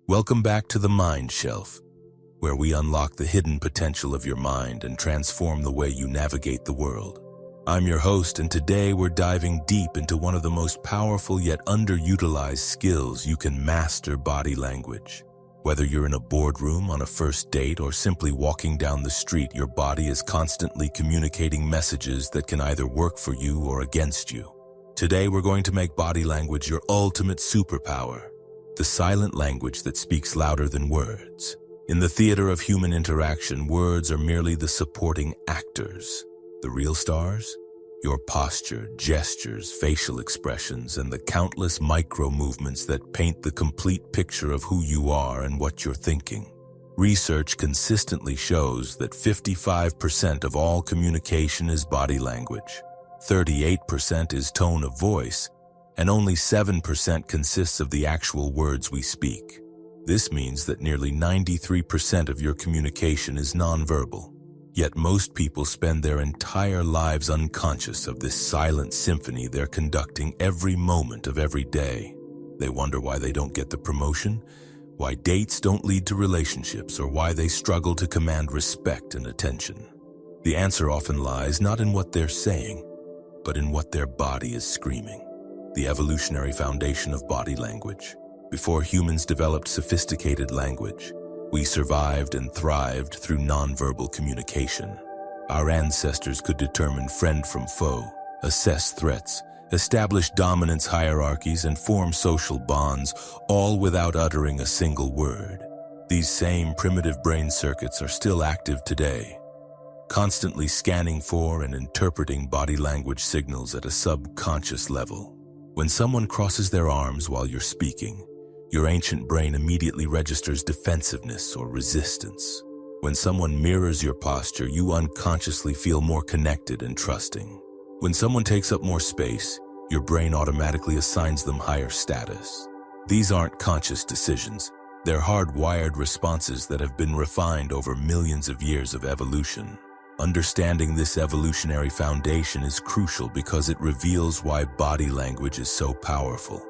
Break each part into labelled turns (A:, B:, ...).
A: Welcome back to the Mind Shelf, where we unlock the hidden potential of your mind and transform the way you navigate the world. I'm your host, and today we're diving deep into one of the most powerful yet underutilized skills you can master: body language. Whether you're in a boardroom, on a first date, or simply walking down the street, your body is constantly communicating messages that can either work for you or against you. Today we're going to make body language your ultimate superpower, the silent language that speaks louder than words. In the theater of human interaction, words are merely the supporting actors. The real stars? Your posture, gestures, facial expressions, and the countless micro-movements that paint the complete picture of who you are and what you're thinking. Research consistently shows that 55% of all communication is body language, 38% is tone of voice, and only 7% consists of the actual words we speak. This means that nearly 93% of your communication is nonverbal. Yet most people spend their entire lives unconscious of this silent symphony they're conducting every moment of every day. They wonder why they don't get the promotion, why dates don't lead to relationships, or why they struggle to command respect and attention. The answer often lies not in what they're saying, but in what their body is screaming. The evolutionary foundation of body language. Before humans developed sophisticated language, we survived and thrived through nonverbal communication. Our ancestors could determine friend from foe, assess threats, establish dominance hierarchies, and form social bonds, all without uttering a single word. These same primitive brain circuits are still active today, constantly scanning for and interpreting body language signals at a subconscious level. When someone crosses their arms while you're speaking, your ancient brain immediately registers defensiveness or resistance. When someone mirrors your posture, you unconsciously feel more connected and trusting. When someone takes up more space, your brain automatically assigns them higher status. These aren't conscious decisions. They're hardwired responses that have been refined over millions of years of evolution. Understanding this evolutionary foundation is crucial because it reveals why body language is so powerful.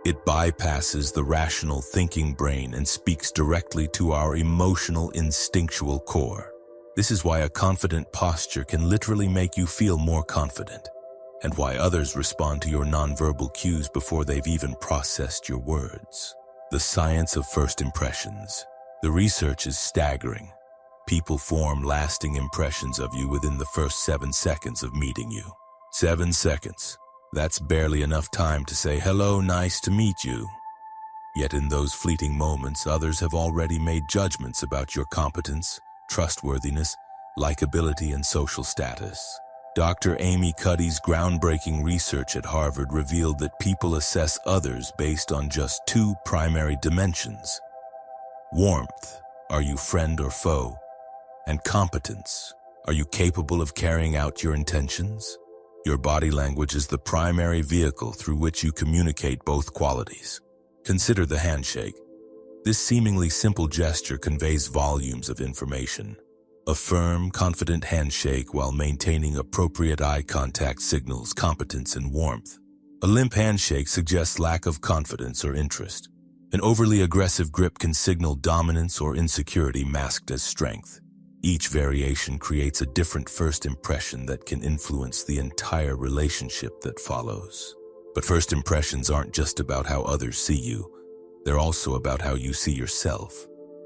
A: It bypasses the rational thinking brain and speaks directly to our emotional, instinctual core. This is why a confident posture can literally make you feel more confident, and why others respond to your nonverbal cues before they've even processed your words. The science of first impressions. The research is staggering. People form lasting impressions of you within the first 7 seconds of meeting you. 7 seconds. That's barely enough time to say, "Hello, nice to meet you." Yet in those fleeting moments, others have already made judgments about your competence, trustworthiness, likability, and social status. Dr. Amy Cuddy's groundbreaking research at Harvard revealed that people assess others based on just 2 primary dimensions: warmth, are you friend or foe? And competence, are you capable of carrying out your intentions? Your body language is the primary vehicle through which you communicate both qualities. Consider the handshake. This seemingly simple gesture conveys volumes of information. A firm, confident handshake while maintaining appropriate eye contact signals competence and warmth. A limp handshake suggests lack of confidence or interest. An overly aggressive grip can signal dominance or insecurity masked as strength. Each variation creates a different first impression that can influence the entire relationship that follows. But first impressions aren't just about how others see you. They're also about how you see yourself.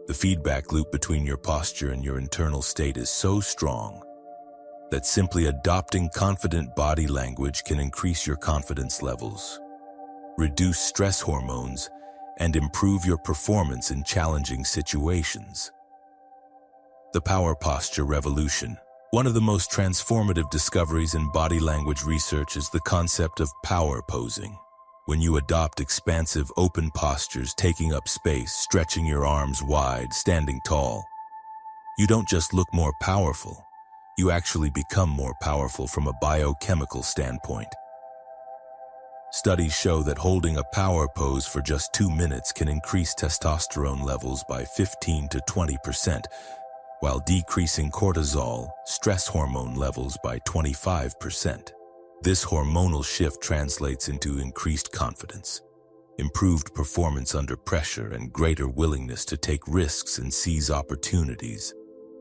A: The feedback loop between your posture and your internal state is so strong that simply adopting confident body language can increase your confidence levels, reduce stress hormones, and improve your performance in challenging situations. The power posture revolution. One of the most transformative discoveries in body language research is the concept of power posing. When you adopt expansive, open postures, taking up space, stretching your arms wide, standing tall, you don't just look more powerful, you actually become more powerful from a biochemical standpoint. Studies show that holding a power pose for just 2 minutes can increase testosterone levels by 15 to 20%, while decreasing cortisol, stress hormone levels by 25%. This hormonal shift translates into increased confidence. improved performance under pressure, and greater willingness to take risks and seize opportunities.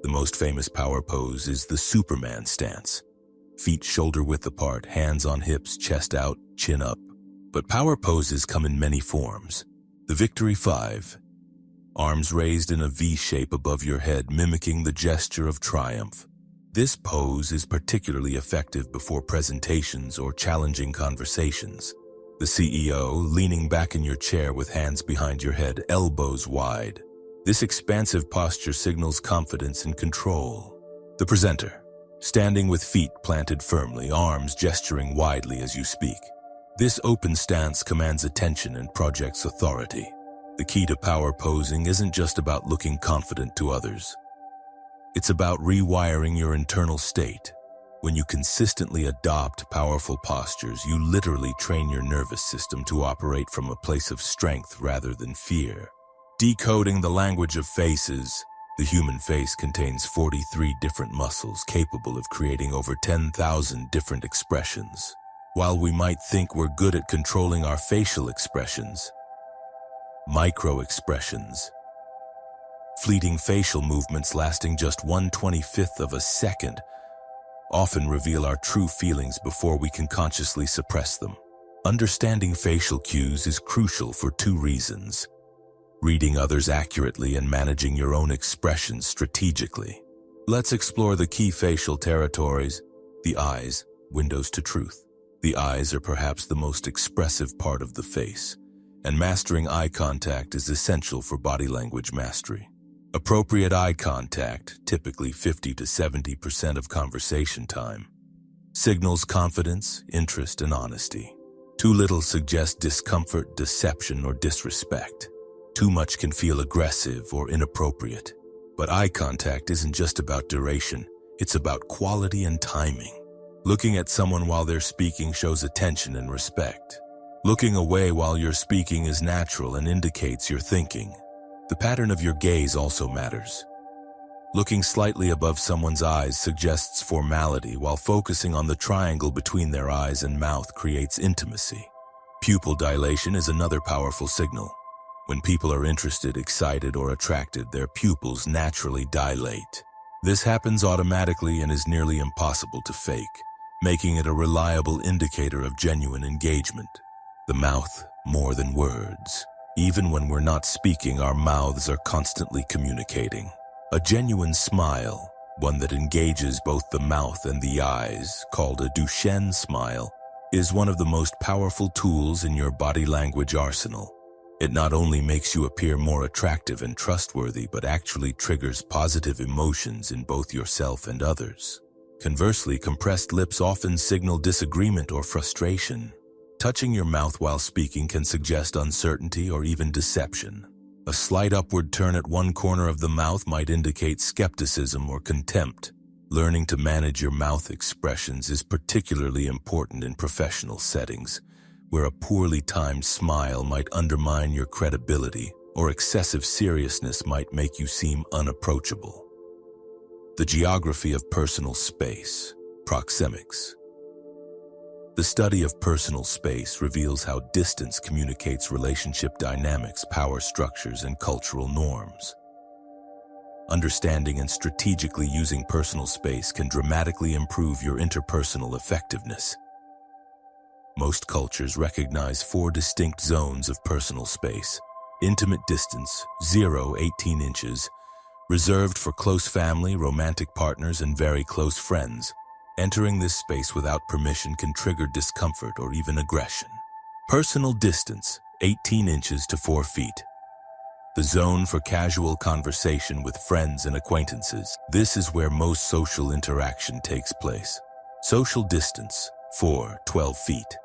A: The most famous power pose is the Superman stance. Feet shoulder-width apart, hands on hips, chest out, chin up. But power poses come in many forms. The Victory 5. Arms raised in a V shape above your head, mimicking the gesture of triumph. This pose is particularly effective before presentations or challenging conversations. The CEO, leaning back in your chair with hands behind your head, elbows wide. This expansive posture signals confidence and control. The presenter, standing with feet planted firmly, arms gesturing widely as you speak. This open stance commands attention and projects authority. The key to power posing isn't just about looking confident to others. It's about rewiring your internal state. When you consistently adopt powerful postures, you literally train your nervous system to operate from a place of strength rather than fear. Decoding the language of faces. The human face contains 43 different muscles capable of creating over 10,000 different expressions. While we might think we're good at controlling our facial expressions, micro-expressions, fleeting facial movements lasting just 1/25th of a second, often reveal our true feelings before we can consciously suppress them. Understanding facial cues is crucial for two reasons: reading others accurately and managing your own expressions strategically. Let's explore the key facial territories. The eyes, windows to truth. The eyes are perhaps the most expressive part of the face, and mastering eye contact is essential for body language mastery. Appropriate eye contact, typically 50 to 70% of conversation time, signals confidence, interest, and honesty. Too little suggests discomfort, deception, or disrespect. Too much can feel aggressive or inappropriate. But eye contact isn't just about duration, it's about quality and timing. Looking at someone while they're speaking shows attention and respect. Looking away while you're speaking is natural and indicates you're thinking. The pattern of your gaze also matters. Looking slightly above someone's eyes suggests formality, while focusing on the triangle between their eyes and mouth creates intimacy. Pupil dilation is another powerful signal. When people are interested, excited, or attracted, their pupils naturally dilate. This happens automatically and is nearly impossible to fake, making it a reliable indicator of genuine engagement. The mouth, more than words. Even when we're not speaking, our mouths are constantly communicating. A genuine smile, one that engages both the mouth and the eyes, called a Duchenne smile, is one of the most powerful tools in your body language arsenal. It not only makes you appear more attractive and trustworthy, but actually triggers positive emotions in both yourself and others. Conversely, compressed lips often signal disagreement or frustration. Touching your mouth while speaking can suggest uncertainty or even deception. A slight upward turn at one corner of the mouth might indicate skepticism or contempt. Learning to manage your mouth expressions is particularly important in professional settings, where a poorly timed smile might undermine your credibility, or excessive seriousness might make you seem unapproachable. The geography of personal space, proxemics. The study of personal space reveals how distance communicates relationship dynamics, power structures, and cultural norms. Understanding and strategically using personal space can dramatically improve your interpersonal effectiveness. Most cultures recognize 4 distinct zones of personal space: intimate distance, 0-18 inches, reserved for close family, romantic partners, and very close friends. Entering this space without permission can trigger discomfort or even aggression. Personal distance, 18 inches to 4 feet. The zone for casual conversation with friends and acquaintances. This is where most social interaction takes place. Social distance, 4-12 feet.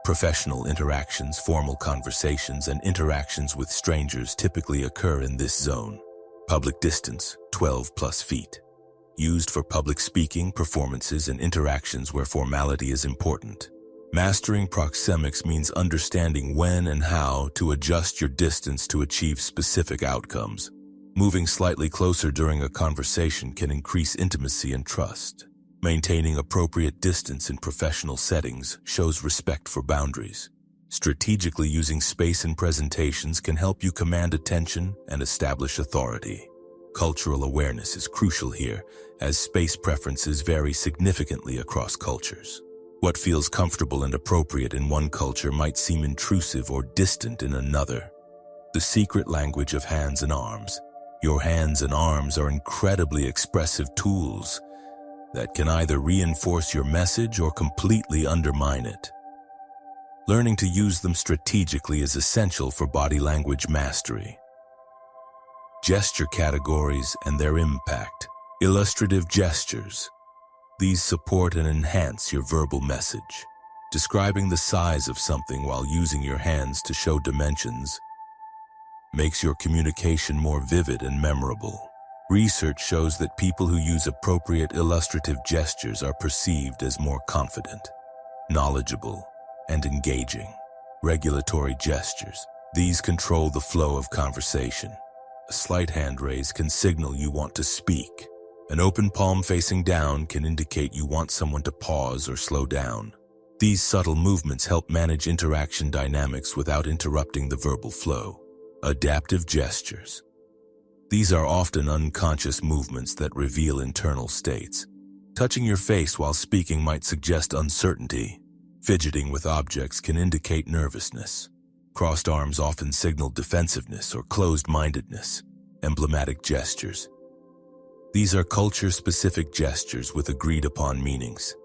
A: Professional interactions, formal conversations, and interactions with strangers typically occur in this zone. Public distance, 12+ feet. Used for public speaking, performances, and interactions where formality is important. Mastering proxemics means understanding when and how to adjust your distance to achieve specific outcomes. Moving slightly closer during a conversation can increase intimacy and trust. Maintaining appropriate distance in professional settings shows respect for boundaries. Strategically using space in presentations can help you command attention and establish authority. Cultural awareness is crucial here, as space preferences vary significantly across cultures. What feels comfortable and appropriate in one culture might seem intrusive or distant in another. The secret language of hands and arms. Your hands and arms are incredibly expressive tools that can either reinforce your message or completely undermine it. Learning to use them strategically is essential for body language mastery. Gesture categories and their impact. Illustrative gestures. These support and enhance your verbal message. Describing the size of something while using your hands to show dimensions makes your communication more vivid and memorable. Research shows that people who use appropriate illustrative gestures are perceived as more confident, knowledgeable, and engaging. Regulatory gestures. These control the flow of conversation. A slight hand raise can signal you want to speak. An open palm facing down can indicate you want someone to pause or slow down. These subtle movements help manage interaction dynamics without interrupting the verbal flow. Adaptive gestures. These are often unconscious movements that reveal internal states. Touching your face while speaking might suggest uncertainty. Fidgeting with objects can indicate nervousness. Crossed arms often signal defensiveness or closed-mindedness. Emblematic gestures. These are culture-specific gestures with agreed-upon meanings.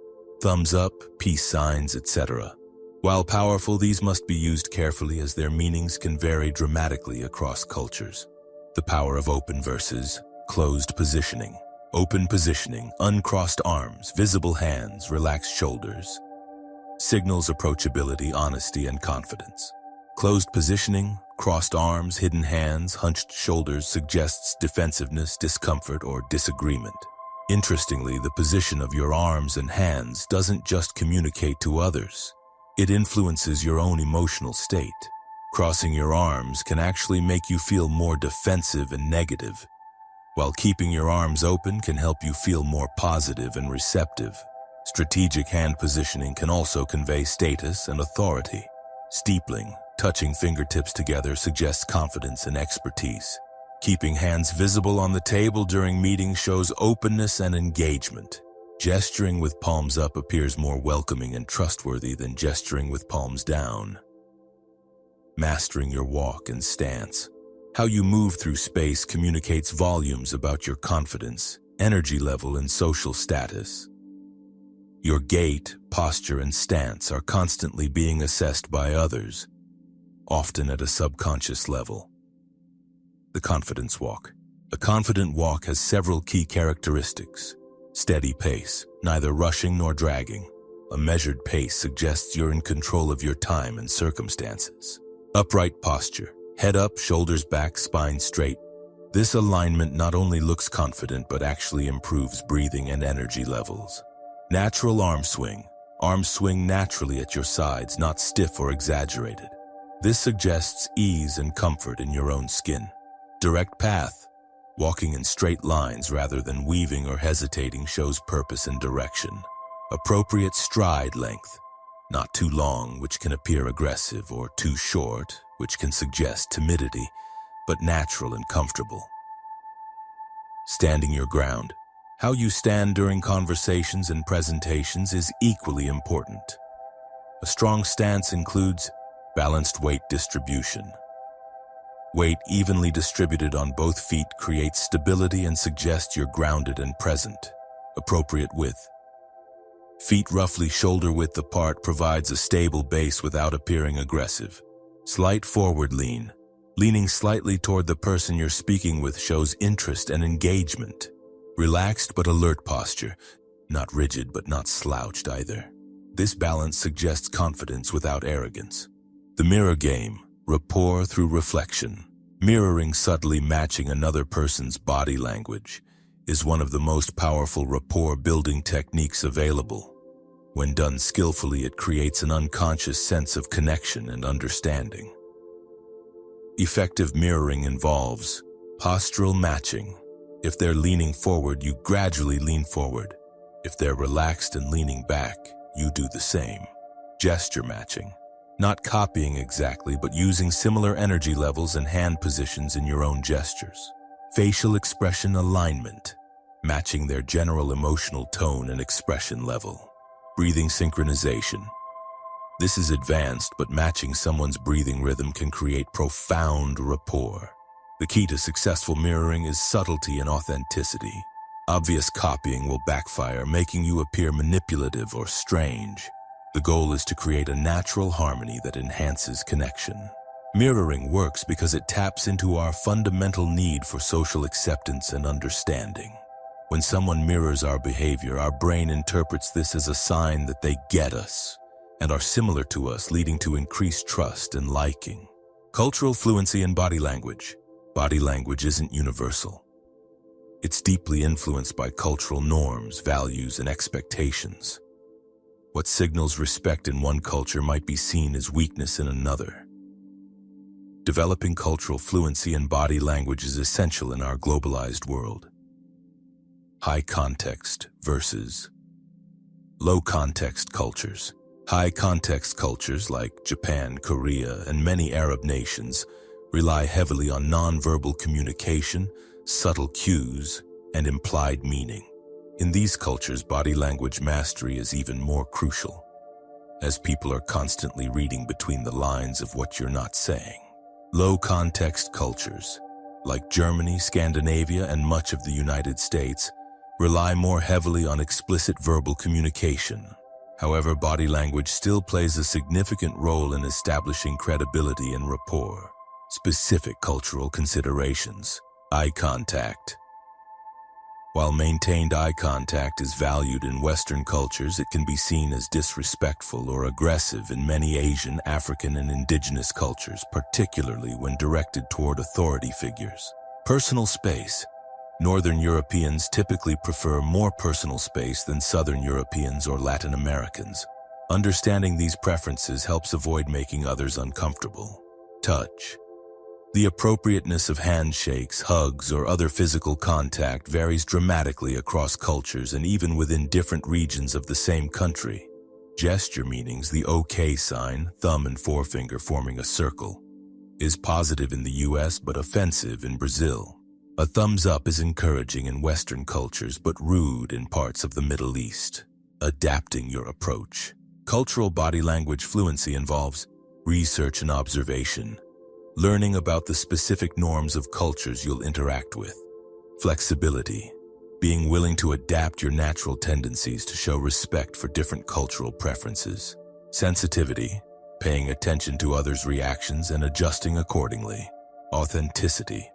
A: Thumbs up, peace signs, etc. While powerful, these must be used carefully as their meanings can vary dramatically across cultures. The power of open versus closed positioning. Open positioning, uncrossed arms, visible hands, relaxed shoulders. Signals approachability, honesty, and confidence. Closed positioning, crossed arms, hidden hands, hunched shoulders suggests defensiveness, discomfort, or disagreement. Interestingly, the position of your arms and hands doesn't just communicate to others. It influences your own emotional state. Crossing your arms can actually make you feel more defensive and negative, while keeping your arms open can help you feel more positive and receptive. Strategic hand positioning can also convey status and authority. Steepling, touching fingertips together, suggests confidence and expertise. Keeping hands visible on the table during meetings shows openness and engagement. Gesturing with palms up appears more welcoming and trustworthy than gesturing with palms down. Mastering your walk and stance. How you move through space communicates volumes about your confidence, energy level, and social status. Your gait, posture, and stance are constantly being assessed by others, often at a subconscious level. The confidence walk. A confident walk has several key characteristics. Steady pace, neither rushing nor dragging. A measured pace suggests you're in control of your time and circumstances. Upright posture. Head up, shoulders back, spine straight. This alignment not only looks confident but actually improves breathing and energy levels. Natural arm swing. Arms swing naturally at your sides, not stiff or exaggerated. This suggests ease and comfort in your own skin. Direct path. Walking in straight lines rather than weaving or hesitating shows purpose and direction. Appropriate stride length. Not too long, which can appear aggressive, or too short, which can suggest timidity, but natural and comfortable. Standing your ground. How you stand during conversations and presentations is equally important. A strong stance includes balanced weight distribution. Weight evenly distributed on both feet creates stability and suggests you're grounded and present. Appropriate width. Feet roughly shoulder width apart provides a stable base without appearing aggressive. Slight forward lean. Leaning slightly toward the person you're speaking with shows interest and engagement. Relaxed but alert posture, not rigid but not slouched either. This balance suggests confidence without arrogance. The mirror game, rapport through reflection. Mirroring, subtly matching another person's body language, is one of the most powerful rapport-building techniques available. When done skillfully, it creates an unconscious sense of connection and understanding. Effective mirroring involves postural matching. If they're leaning forward, you gradually lean forward. If they're relaxed and leaning back, you do the same. Gesture matching. Not copying exactly, but using similar energy levels and hand positions in your own gestures. Facial expression alignment, matching their general emotional tone and expression level. Breathing synchronization. This is advanced, but matching someone's breathing rhythm can create profound rapport. The key to successful mirroring is subtlety and authenticity. Obvious copying will backfire, making you appear manipulative or strange. The goal is to create a natural harmony that enhances connection. Mirroring works because it taps into our fundamental need for social acceptance and understanding. When someone mirrors our behavior, our brain interprets this as a sign that they get us and are similar to us, leading to increased trust and liking. Cultural fluency in body language. Body language isn't universal. It's deeply influenced by cultural norms, values, and expectations. What signals respect in one culture might be seen as weakness in another. Developing cultural fluency in body language is essential in our globalized world. High context versus low context cultures. High context cultures like Japan, Korea, and many Arab nations rely heavily on nonverbal communication, subtle cues, and implied meaning. In these cultures, body language mastery is even more crucial, as people are constantly reading between the lines of what you're not saying. Low-context cultures, like Germany, Scandinavia, and much of the United States, rely more heavily on explicit verbal communication. However, body language still plays a significant role in establishing credibility and rapport. Specific cultural considerations. Eye contact. While maintained eye contact is valued in Western cultures, it can be seen as disrespectful or aggressive in many Asian, African, and indigenous cultures, particularly when directed toward authority figures. Personal space. Northern Europeans typically prefer more personal space than Southern Europeans or Latin Americans. Understanding these preferences helps avoid making others uncomfortable. Touch. The appropriateness of handshakes, hugs, or other physical contact varies dramatically across cultures and even within different regions of the same country. Gesture meanings, the OK sign, thumb and forefinger forming a circle, is positive in the US but offensive in Brazil. A thumbs up is encouraging in Western cultures but rude in parts of the Middle East. Adapting your approach. Cultural body language fluency involves research and observation, learning about the specific norms of cultures you'll interact with. Flexibility, being willing to adapt your natural tendencies to show respect for different cultural preferences. Sensitivity, paying attention to others' reactions and adjusting accordingly. Authenticity,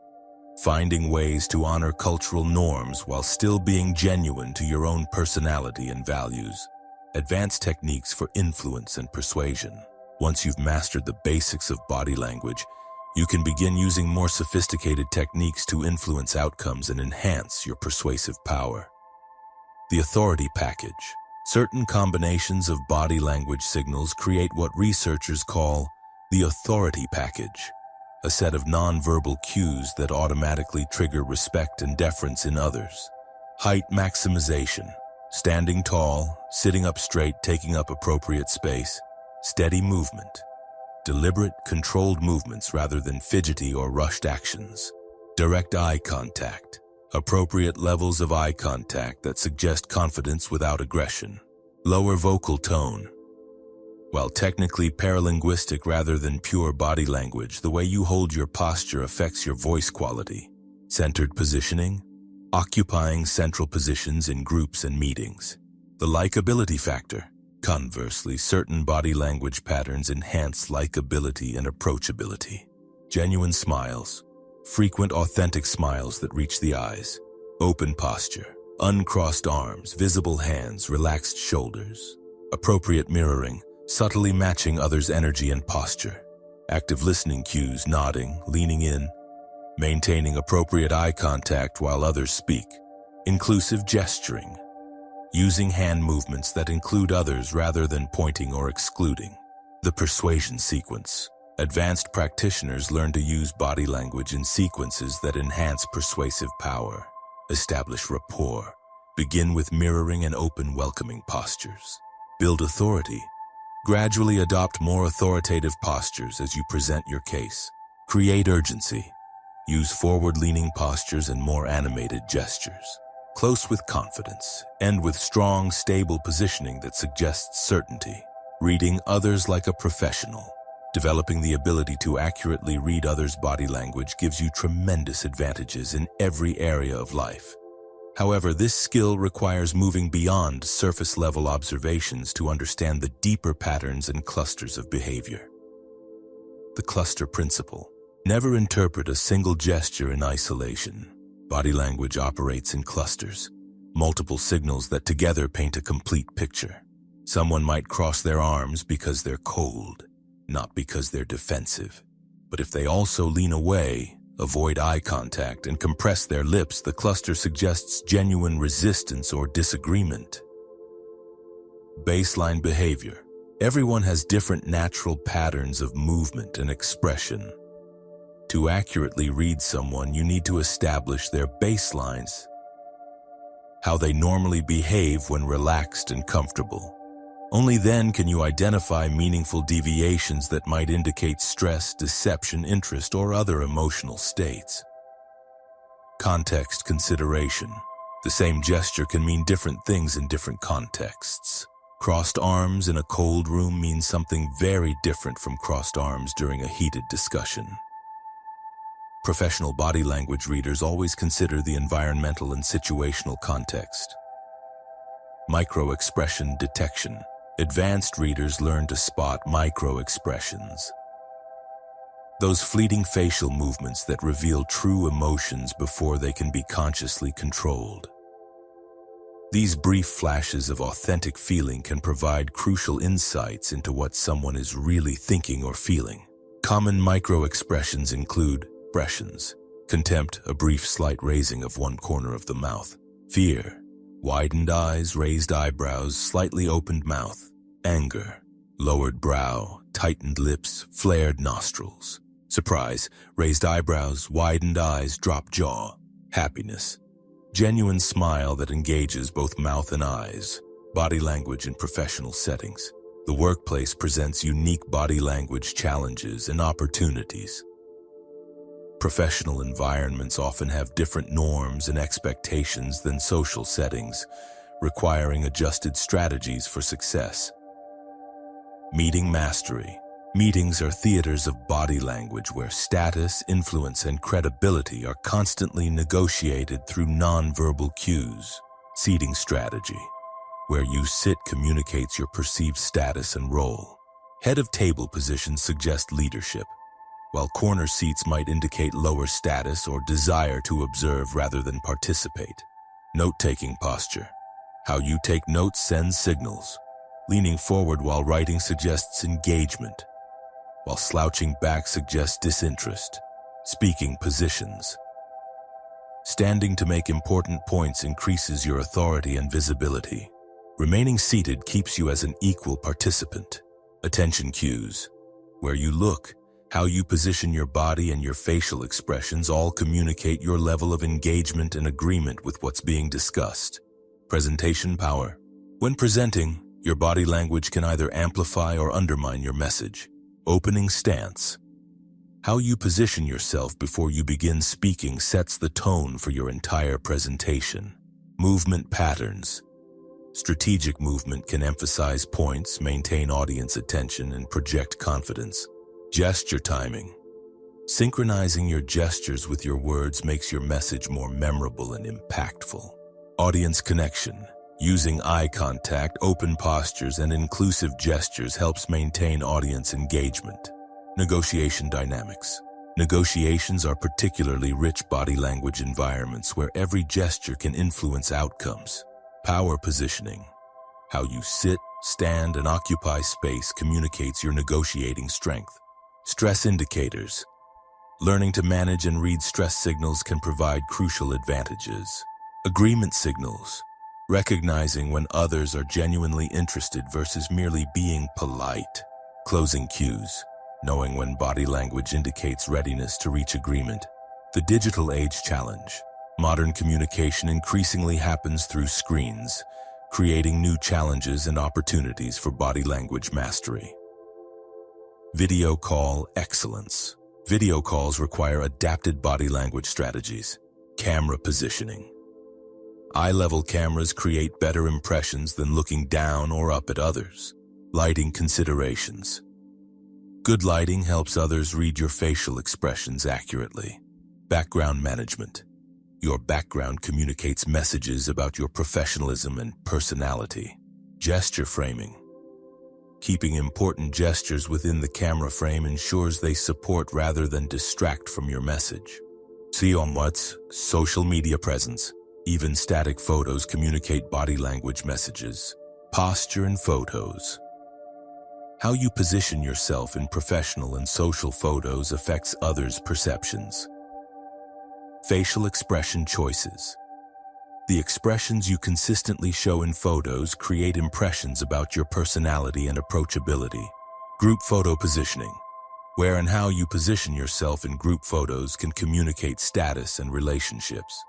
A: finding ways to honor cultural norms while still being genuine to your own personality and values. Advanced techniques for influence and persuasion. Once you've mastered the basics of body language, you can begin using more sophisticated techniques to influence outcomes and enhance your persuasive power. The authority package. Certain combinations of body language signals create what researchers call the authority package, a set of nonverbal cues that automatically trigger respect and deference in others. Height maximization. Standing tall, sitting up straight, taking up appropriate space. Steady movement. Deliberate, controlled movements rather than fidgety or rushed actions. Direct eye contact. Appropriate levels of eye contact that suggest confidence without aggression. Lower vocal tone. While technically paralinguistic rather than pure body language, the way you hold your posture affects your voice quality. Centered positioning. Occupying central positions in groups and meetings. The likability factor. Conversely, certain body language patterns enhance likability and approachability. Genuine smiles. Frequent, authentic smiles that reach the eyes. Open posture. Uncrossed arms, visible hands, relaxed shoulders. Appropriate mirroring. Subtly matching others' energy and posture. Active listening cues, nodding, leaning in. Maintaining appropriate eye contact while others speak. Inclusive gesturing. Using hand movements that include others rather than pointing or excluding. The persuasion sequence. Advanced practitioners learn to use body language in sequences that enhance persuasive power. Establish rapport. Begin with mirroring and open, welcoming postures. Build authority. Gradually adopt more authoritative postures as you present your case. Create urgency. Use forward-leaning postures and more animated gestures. Close with confidence. End with strong, stable positioning that suggests certainty. Reading others like a professional. Developing the ability to accurately read others' body language gives you tremendous advantages in every area of life. However, this skill requires moving beyond surface-level observations to understand the deeper patterns and clusters of behavior. The cluster principle. Never interpret a single gesture in isolation. Body language operates in clusters, multiple signals that together paint a complete picture. Someone might cross their arms because they're cold, not because they're defensive. But if they also lean away, avoid eye contact, and compress their lips, the cluster suggests genuine resistance or disagreement. Baseline behavior. Everyone has different natural patterns of movement and expression. To accurately read someone, you need to establish their baselines, how they normally behave when relaxed and comfortable. Only then can you identify meaningful deviations that might indicate stress, deception, interest, or other emotional states. Context consideration. The same gesture can mean different things in different contexts. Crossed arms in a cold room means something very different from crossed arms during a heated discussion. Professional body language readers always consider the environmental and situational context. Micro-expression detection. Advanced readers learn to spot micro-expressions. Those fleeting facial movements that reveal true emotions before they can be consciously controlled. These brief flashes of authentic feeling can provide crucial insights into what someone is really thinking or feeling. Common micro-expressions include expressions. Contempt, a brief slight raising of one corner of the mouth. Fear, widened eyes, raised eyebrows, slightly opened mouth. Anger, lowered brow, tightened lips, flared nostrils. Surprise, raised eyebrows, widened eyes, dropped jaw. Happiness, genuine smile that engages both mouth and eyes. Body language in professional settings. The workplace presents unique body language challenges and opportunities. Professional environments often have different norms and expectations than social settings, requiring adjusted strategies for success. Meeting mastery. Meetings are theaters of body language where status, influence, and credibility are constantly negotiated through nonverbal cues. Seating strategy. Where you sit communicates your perceived status and role. Head of table positions suggest leadership, while corner seats might indicate lower status or desire to observe rather than participate. Note-taking posture. How you take notes sends signals. Leaning forward while writing suggests engagement, while slouching back suggests disinterest. Speaking positions. Standing to make important points increases your authority and visibility. Remaining seated keeps you as an equal participant. Attention cues. Where you look, how you position your body, and your facial expressions all communicate your level of engagement and agreement with what's being discussed. Presentation power. When presenting, your body language can either amplify or undermine your message. Opening stance. How you position yourself before you begin speaking sets the tone for your entire presentation. Movement patterns. Strategic movement can emphasize points, maintain audience attention, and project confidence. Gesture timing. Synchronizing your gestures with your words makes your message more memorable and impactful. Audience connection. Using eye contact, open postures, and inclusive gestures helps maintain audience engagement. Negotiation dynamics. Negotiations are particularly rich body language environments where every gesture can influence outcomes. Power positioning. How you sit, stand, and occupy space communicates your negotiating strength. Stress indicators. Learning to manage and read stress signals can provide crucial advantages. Agreement signals. Recognizing when others are genuinely interested versus merely being polite. Closing cues. Knowing when body language indicates readiness to reach agreement. The digital age challenge. Modern communication increasingly happens through screens, creating new challenges and opportunities for body language mastery. Video call excellence. Video calls require adapted body language strategies. Camera positioning. Eye-level cameras create better impressions than looking down or up at others. Lighting considerations. Good lighting helps others read your facial expressions accurately. Background management. Your background communicates messages about your professionalism and personality. Gesture framing. Keeping important gestures within the camera frame ensures they support rather than distract from your message. Social media presence. Even static photos communicate body language messages. Posture in photos. How you position yourself in professional and social photos affects others' perceptions. Facial expression choices. The expressions you consistently show in photos create impressions about your personality and approachability. Group photo positioning. Where and how you position yourself in group photos can communicate status and relationships.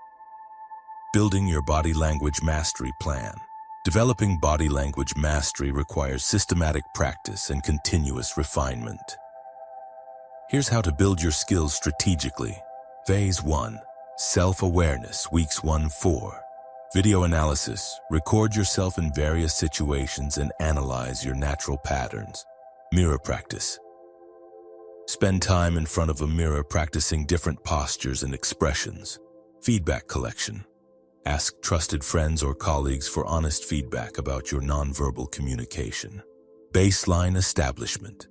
A: Building your body language mastery plan. Developing body language mastery requires systematic practice and continuous refinement. Here's how to build your skills strategically. Phase 1. Self-awareness, weeks 1-4. Video analysis. Record yourself in various situations and analyze your natural patterns. Mirror practice. Spend time in front of a mirror practicing different postures and expressions. Feedback collection. Ask trusted friends or colleagues for honest feedback about your nonverbal communication. Baseline establishment.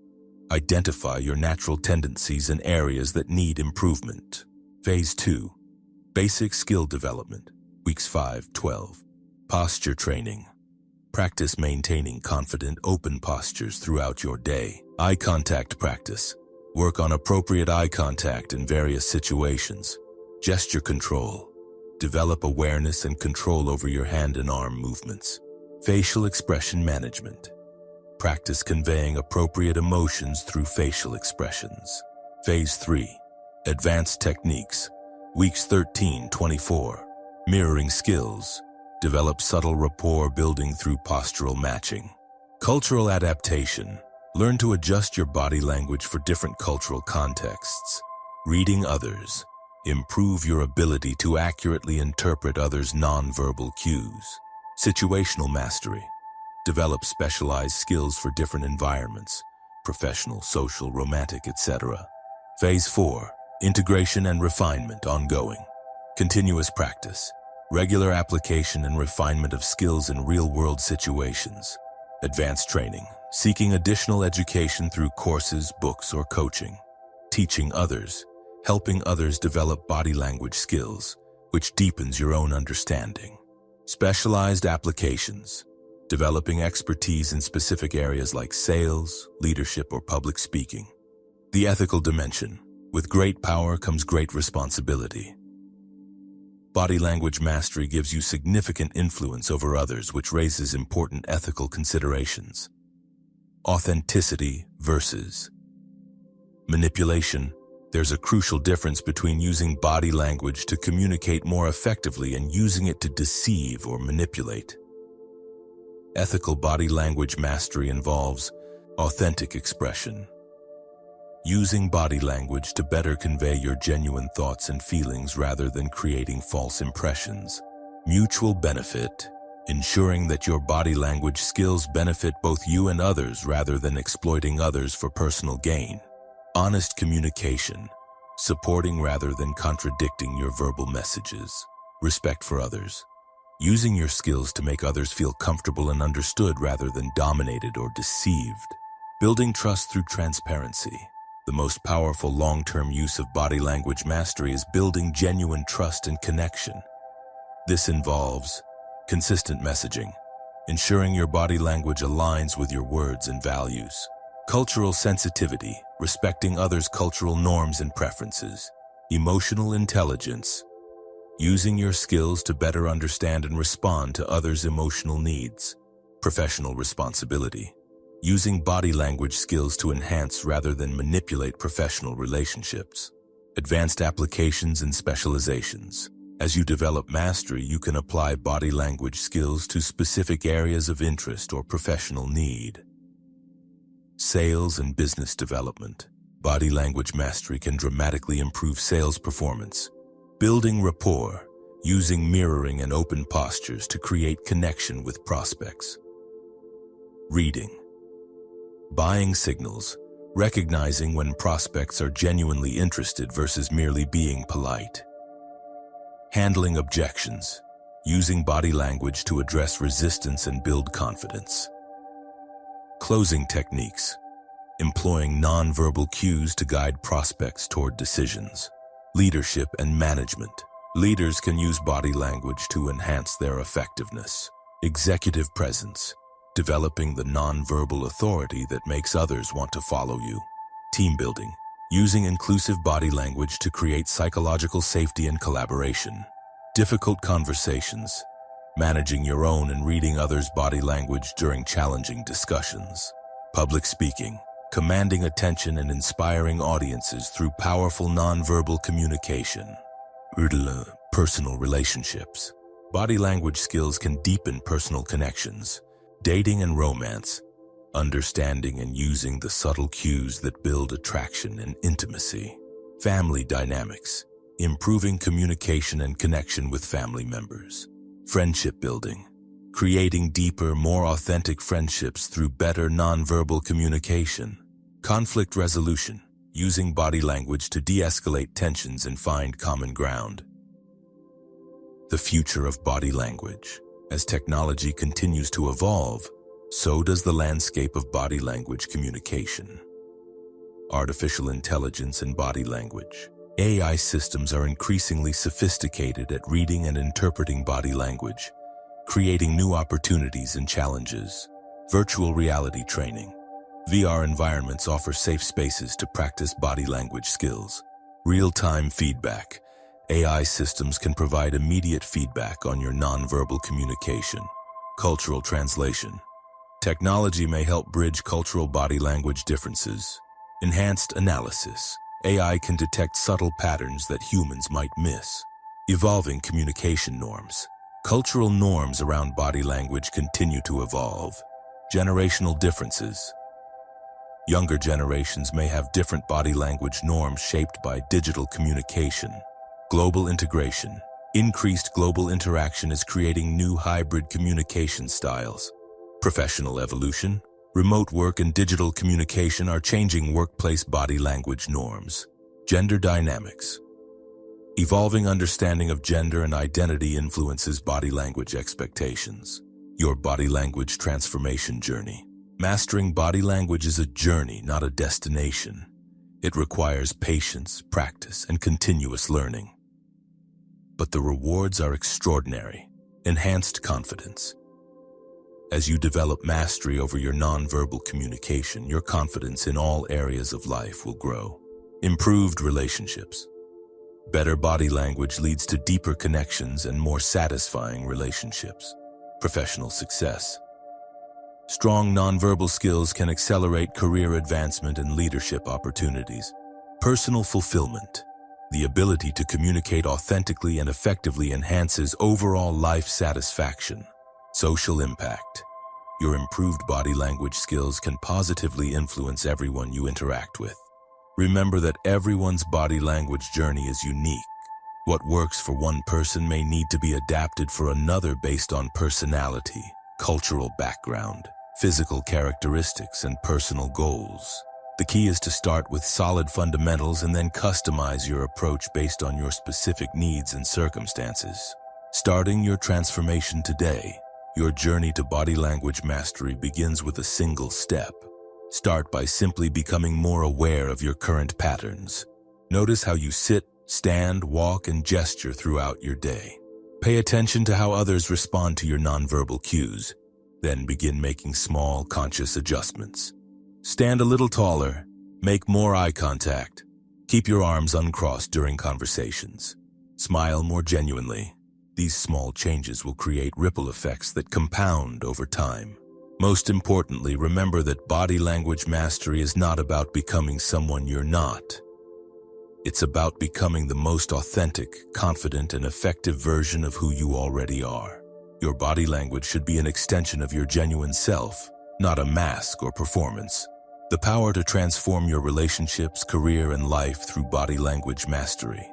A: Identify your natural tendencies and areas that need improvement. Phase 2. Basic skill development, weeks 5-12. Posture training. Practice maintaining confident, open postures throughout your day. Eye contact practice. Work on appropriate eye contact in various situations. Gesture control. Develop awareness and control over your hand and arm movements. Facial expression management. Practice conveying appropriate emotions through facial expressions. Phase 3. Advanced techniques, weeks 13-24. Mirroring skills. Develop subtle rapport building through postural matching. Cultural adaptation. Learn to adjust your body language for different cultural contexts. Reading others. Improve your ability to accurately interpret others' nonverbal cues. Situational mastery. Develop specialized skills for different environments, professional, social, romantic, etc. Phase 4. Integration and refinement, ongoing. Continuous practice. Regular application and refinement of skills in real-world situations. Advanced training. Seeking additional education through courses, books, or coaching. Teaching others. Helping others develop body language skills, which deepens your own understanding. Specialized applications. Developing expertise in specific areas like sales, leadership, or public speaking. The ethical dimension. With great power comes great responsibility. Body language mastery gives you significant influence over others, which raises important ethical considerations. Authenticity versus manipulation. There's a crucial difference between using body language to communicate more effectively and using it to deceive or manipulate. Ethical body language mastery involves authentic expression. Using body language to better convey your genuine thoughts and feelings rather than creating false impressions. Mutual benefit. Ensuring that your body language skills benefit both you and others rather than exploiting others for personal gain. Honest communication. Supporting rather than contradicting your verbal messages. Respect for others. Using your skills to make others feel comfortable and understood rather than dominated or deceived. Building trust through transparency. The most powerful long-term use of body language mastery is building genuine trust and connection. This involves consistent messaging, ensuring your body language aligns with your words and values. Cultural sensitivity, respecting others' cultural norms and preferences. Emotional intelligence, using your skills to better understand and respond to others' emotional needs. Professional responsibility, using body language skills to enhance rather than manipulate professional relationships. Advanced applications and specializations, As you develop mastery, you can apply body language skills to specific areas of interest or professional need. Sales and business development. Body language mastery can dramatically improve sales performance. Building rapport, using mirroring and open postures to create connection with prospects. Reading. Buying signals, recognizing when prospects are genuinely interested versus merely being polite. Handling objections, using body language to address resistance and build confidence. Closing techniques, employing nonverbal cues to guide prospects toward decisions. Leadership and management. Leaders can use body language to enhance their effectiveness. Executive presence, developing the nonverbal authority that makes others want to follow you. Team building, using inclusive body language to create psychological safety and collaboration. Difficult conversations, managing your own and reading others' body language during challenging discussions. Public speaking, commanding attention and inspiring audiences through powerful nonverbal communication. Personal relationships. Body language skills can deepen personal connections, dating and romance, understanding and using the subtle cues that build attraction and intimacy. Family dynamics, improving communication and connection with family members. Friendship building, creating deeper, more authentic friendships through better nonverbal communication. Conflict resolution, using body language to de-escalate tensions and find common ground. The future of body language. As technology continues to evolve, so does the landscape of body language communication. Artificial intelligence and body language. AI systems are increasingly sophisticated at reading and interpreting body language, creating new opportunities and challenges. Virtual reality training. VR environments offer safe spaces to practice body language skills. Real-time feedback. AI systems can provide immediate feedback on your nonverbal communication. Cultural translation. Technology may help bridge cultural body language differences. Enhanced analysis. AI can detect subtle patterns that humans might miss. Evolving communication norms. Cultural norms around body language continue to evolve. Generational differences. Younger generations may have different body language norms shaped by digital communication. Global integration. Increased global interaction is creating new hybrid communication styles. Professional evolution. Remote work and digital communication are changing workplace body language norms. Gender dynamics. Evolving understanding of gender and identity influences body language expectations. Your body language transformation journey. Mastering body language is a journey, not a destination. It requires patience, practice, and continuous learning. But the rewards are extraordinary. Enhanced confidence. As you develop mastery over your nonverbal communication, your confidence in all areas of life will grow. Improved relationships. Better body language leads to deeper connections and more satisfying relationships. Professional success. Strong nonverbal skills can accelerate career advancement and leadership opportunities. Personal fulfillment. The ability to communicate authentically and effectively enhances overall life satisfaction. Social impact. Your improved body language skills can positively influence everyone you interact with. Remember that everyone's body language journey is unique. What works for one person may need to be adapted for another based on personality, cultural background, physical characteristics, and personal goals. The key is to start with solid fundamentals and then customize your approach based on your specific needs and circumstances. Starting your transformation today, your journey to body language mastery begins with a single step. Start by simply becoming more aware of your current patterns. Notice how you sit, stand, walk, and gesture throughout your day. Pay attention to how others respond to your nonverbal cues. Then begin making small, conscious adjustments. Stand a little taller, make more eye contact, keep your arms uncrossed during conversations. Smile more genuinely. These small changes will create ripple effects that compound over time. Most importantly, remember that body language mastery is not about becoming someone you're not. It's about becoming the most authentic, confident, and effective version of who you already are. Your body language should be an extension of your genuine self, not a mask or performance. The power to transform your relationships, career, and life through body language mastery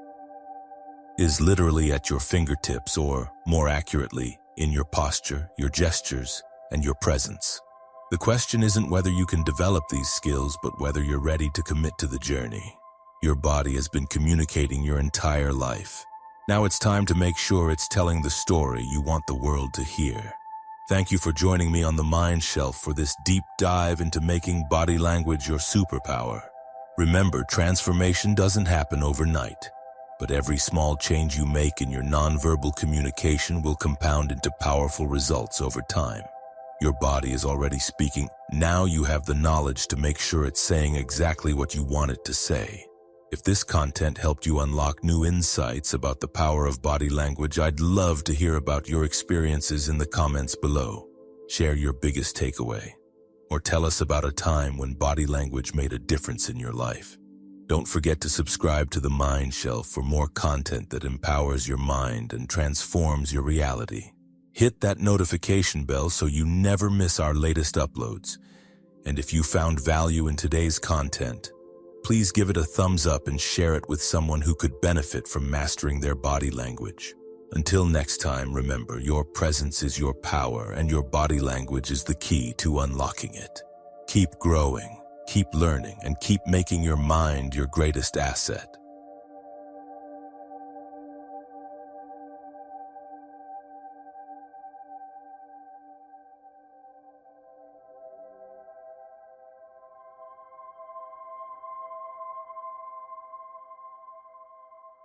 A: is literally at your fingertips, or, more accurately, in your posture, your gestures, and your presence. The question isn't whether you can develop these skills, but whether you're ready to commit to the journey. Your body has been communicating your entire life. Now it's time to make sure it's telling the story you want the world to hear. Thank you for joining me on the Mind Shelf for this deep dive into making body language your superpower. Remember, transformation doesn't happen overnight, but every small change you make in your nonverbal communication will compound into powerful results over time. Your body is already speaking. Now you have the knowledge to make sure it's saying exactly what you want it to say. If this content helped you unlock new insights about the power of body language, I'd love to hear about your experiences in the comments below. Share your biggest takeaway, or tell us about a time when body language made a difference in your life. Don't forget to subscribe to the Mind Shelf for more content that empowers your mind and transforms your reality. Hit that notification bell so you never miss our latest uploads. And if you found value in today's content, please give it a thumbs up and share it with someone who could benefit from mastering their body language. Until next time, remember, your presence is your power, and your body language is the key to unlocking it. Keep growing, keep learning, and keep making your mind your greatest asset.